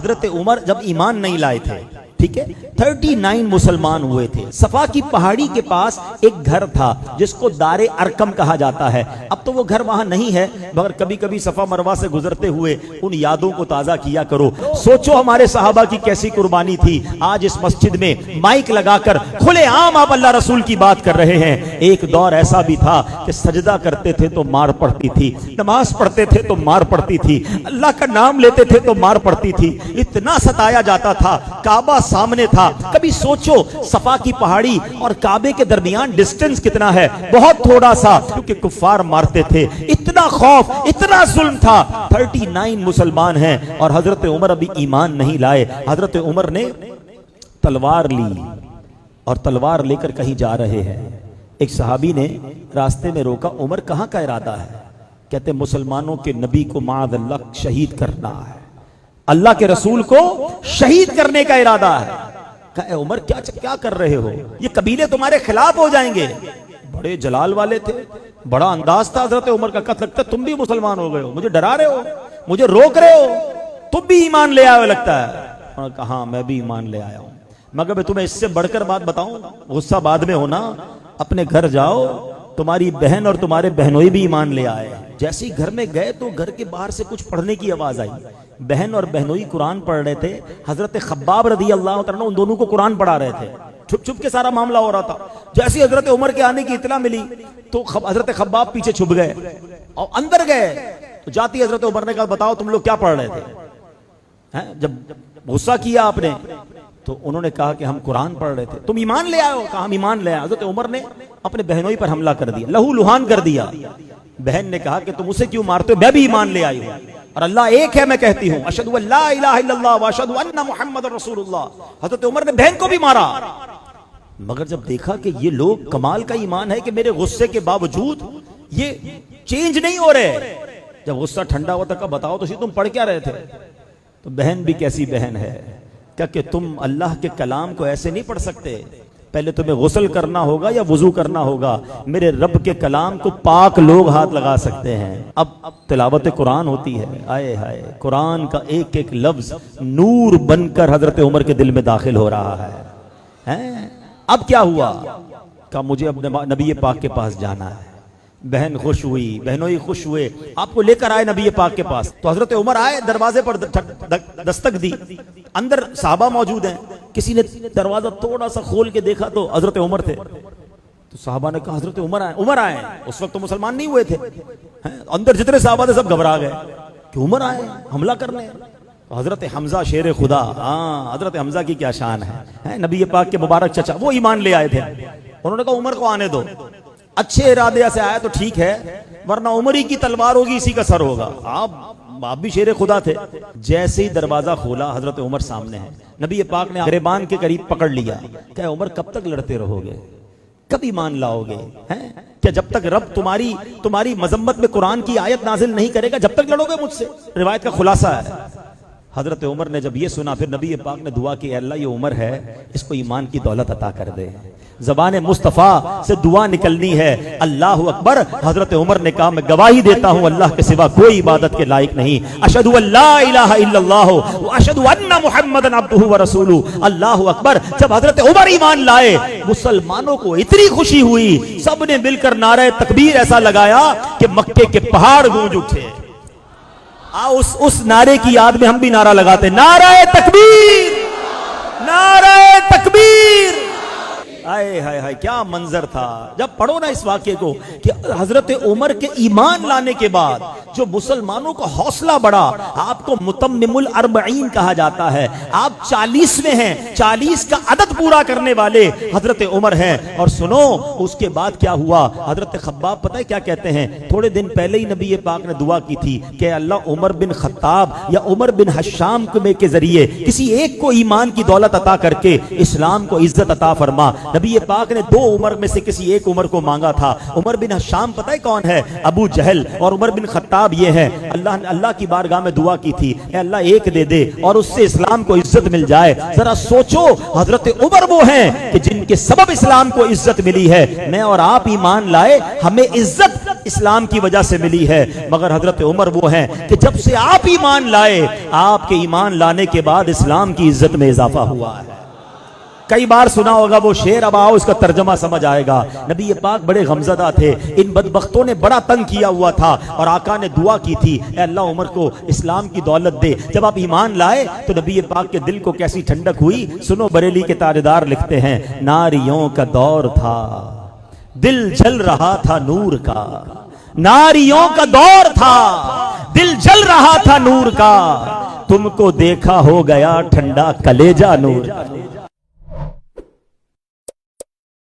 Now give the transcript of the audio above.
حضرت عمر جب ایمان نہیں لائے تھے، ٹھیک ہے، 39 مسلمان ہوئے تھے۔ صفا کی پہاڑی کے پاس ایک گھر تھا جس کو دار ارکم کہا جاتا ہے۔ اب تو وہ گھر وہاں نہیں ہے، مگر کبھی کبھی صفا مروہ سے گزرتے ہوئے ان یادوں کو تازہ کیا کرو۔ سوچو ہمارے صحابہ کی کیسی قربانی تھی۔ آج اس مسجد میں مائک لگا کر کھلے عام آپ اللہ رسول کی بات کر رہے ہیں۔ ایک دور ایسا بھی تھا کہ سجدہ کرتے تھے تو مار پڑتی تھی، نماز پڑھتے تھے تو مار پڑتی تھی، اللہ کا نام لیتے تھے تو مار پڑتی تھی، اتنا ستایا جاتا تھا۔ کعبہ سامنے تھا، کبھی سوچو صفا کی پہاڑی اور کعبے کے درمیان ڈسٹنس کتنا ہے، بہت تھوڑا سا، کیونکہ کفار مارتے تھے، اتنا خوف، اتنا ظلم تھا۔ 39 مسلمان ہیں اور حضرت عمر ابھی ایمان نہیں لائے۔ حضرت عمر نے تلوار لی اور تلوار لے کر کہیں جا رہے ہیں۔ ایک صحابی نے راستے میں روکا، عمر کہاں کا ارادہ ہے؟ کہتے مسلمانوں کے نبی کو معاذ اللہ شہید کرنا ہے، اللہ کے رسول کو شہید کرنے کا ارادہ ہے۔ کہا اے عمر کیا کر رہے ہو؟ یہ قبیلے تمہارے خلاف ہو جائیں گے۔ بڑے جلال والے تھے، بڑا انداز تھا حضرت عمر کا۔ کہا لگتا ہے تم بھی مسلمان ہو گئے ہو، مجھے ڈرا رہے ہو، مجھے روک رہے ہو، تم بھی ایمان لے آئے لگتا ہے۔ انہوں نے کہا ہاں میں بھی ایمان لے آیا ہوں، مگر میں تمہیں اس سے بڑھ کر بات بتاؤں، غصہ بعد میں ہونا، اپنے گھر جاؤ، تمہاری بہن اور تمہارے بہنوئی بھی ایمان لے آئے۔ جیسے ہی گھر میں گئے تو گھر کے باہر سے کچھ پڑھنے کی آواز آئی۔ بہن اور بہنوئی قرآن پڑھ رہے تھے۔ حضرت خباب رضی اللہ عنہ ان دونوں کو قرآن پڑھا رہے تھے، چھپ چھپ کے سارا معاملہ ہو رہا تھا۔ جیسے حضرت عمر کے آنے کی اطلاع ملی تو حضرت خباب پیچھے چھپ گئے اور اندر گئے تو جاتی حضرت عمر نے کہا بتاؤ تم لوگ کیا پڑھ رہے تھے؟ جب غصہ کیا آپ نے تو انہوں نے کہا کہ ہم قرآن پڑھ رہے تھے۔ تم ایمان لے آئے ہو؟ کہا ہم ایمان لے آئے۔ حضرت عمر نے اپنے بہنوئی پر حملہ کر دیا، لہو لہان کر دیا۔ بہن نے کہا کہ تم اسے کیوں مارتے ہو؟ میں بھی ایمان لے آئی ہوں اور اللہ ایک ہے، میں کہتی ہوں اشہدو ان لا الہ الا اللہ واشہدو ان محمد رسول اللہ۔ حضرت عمر نے بہن کو بھی مارا، مگر جب دیکھا کہ یہ لوگ کمال کا ایمان ہے کہ میرے غصے کے باوجود یہ چینج نہیں ہو رہے، جب غصہ ٹھنڈا ہوا تھا بتاؤ تو تم پڑھ کیا رہے تھے؟ تو بہن بھی کیسی بہن ہے کہ تم اللہ کے کلام کو ایسے نہیں پڑھ سکتے، پہلے تمہیں غسل کرنا ہوگا یا وضو کرنا ہوگا، میرے رب کے کلام کو پاک لوگ ہاتھ لگا سکتے ہیں۔ اب تلاوت قرآن ہوتی ہے، آئے ہائے، قرآن کا ایک ایک لفظ نور بن کر حضرت عمر کے دل میں داخل ہو رہا ہے۔ اب کیا ہوا؟ کہ مجھے اپنے نبی پاک کے پاس جانا ہے۔ بہن خوش ہوئی، بہنوئی خوش ہوئے، آپ کو لے کر آئے نبی پاک کے پاس۔ تو حضرت عمر آئے، دروازے پر دستک دی، اندر صحابہ موجود ہیں۔ کسی نے دروازہ تھوڑا سا کھول کے دیکھا تو حضرت عمر تھے۔ تو صحابہ نے کہا حضرت عمر آئے۔ اس وقت تو مسلمان نہیں ہوئے تھے، اندر جتنے صحابہ تھے سب گھبرا گئے کہ عمر آئے حملہ کرنے۔ تو حضرت حمزہ شیر خدا، حضرت حمزہ کی کیا شان ہے، نبی پاک کے مبارک چچا، وہ ایمان لے آئے تھے۔ انہوں نے کہا عمر کو آنے دو، اچھے ارادے سے آیا تو ٹھیک ہے، ورنہ عمر ہی کی تلوار ہوگی، اسی کا سر ہوگا۔ آپ بھی شیر خدا تھے۔ جیسے ہی دروازہ کھولا حضرت عمر سامنے ہے، نبی پاک نے گریبان کے قریب پکڑ لیا، کہ عمر کب تک لڑتے رہو گے، کب ایمان لاؤ گے؟ کیا جب تک رب تمہاری مذمت میں قرآن کی آیت نازل نہیں کرے گا جب تک لڑو گے مجھ سے؟ روایت کا خلاصہ ہے۔ حضرت عمر نے جب یہ سنا پھر نبی پاک نے دعا کی، اے اللہ یہ عمر ہے، اس کو ایمان کی دولت عطا کر دے۔ زبان مصطفیٰ سے دعا نکلنی ہے، اللہ اکبر۔ حضرت عمر نے کہا میں گواہی دیتا ہوں اللہ کے سوا کوئی عبادت کے لائق نہیں، اشہدو ان لا الہ الا اللہ واشہدو ان محمدًا عبدہ ورسولہ، اللہ اکبر۔ جب حضرت عمر ایمان لائے مسلمانوں کو اتنی خوشی ہوئی، سب نے مل کر نعرہ تکبیر ایسا لگایا کہ مکے کے پہاڑ گونج اٹھے۔ اس نعرے کی یاد میں ہم بھی نعرہ لگاتے، نعرہ تکبیر، نعرہ تکبیر۔ آئے ہائے ہائے کیا منظر تھا۔ جب پڑھو نا اس واقعے کو کہ حضرت عمر کے ایمان لانے کے بعد جو مسلمانوں کا حوصلہ بڑھا، آپ کو متمم الاربعین کہا جاتا ہے، آپ 40ویں ہیں، 40 کا عدد پورا کرنے والے حضرت عمر ہیں۔ اور سنو اس کے بعد کیا ہوا، حضرت خباب پتہ ہے کیا کہتے ہیں، تھوڑے دن پہلے ہی نبی پاک نے دعا کی تھی کہ اللہ عمر بن خطاب یا عمر بن حشام کے ذریعے کسی ایک کو ایمان کی دولت عطا کر کے اسلام کو عزت عطا فرما۔ نبی پاک نے 2 عمر میں سے کسی ایک عمر کو مانگا تھا۔ عمر بن حشام پتہ ہے کون ہے؟ ابو جہل۔ اور عمر بن خطاب یہ ہے، اللہ کی بارگاہ میں دعا کی تھی اے اللہ ایک دے دے اور اس سے اسلام کو عزت مل جائے۔ ذرا سوچو حضرت عمر وہ ہیں کہ جن کے سبب اسلام کو عزت ملی ہے۔ میں اور آپ ایمان لائے، ہمیں عزت اسلام کی وجہ سے ملی ہے، مگر حضرت عمر وہ ہیں کہ جب سے آپ ایمان لائے، آپ کے ایمان لانے کے بعد اسلام کی عزت میں اضافہ ہوا ہے۔ کئی بار سنا ہوگا وہ شعر، اب آؤ اس کا ترجمہ سمجھ آئے گا۔ نبی پاک بڑے غمزدہ تھے، ان بدبختوں نے بڑا تنگ کیا ہوا تھا، اور آقا نے دعا کی تھی اے اللہ عمر کو اسلام کی دولت دے۔ جب آپ ایمان لائے تو نبی پاک کے دل کو کیسی ٹھنڈک ہوئی۔ سنو، بریلی کے تاجدار لکھتے ہیں، ناریوں کا دور تھا دل جل رہا تھا نور کا، ناریوں کا دور تھا دل جل رہا تھا نور کا، تم کو دیکھا ہو گیا ٹھنڈا کلیجہ نور کا۔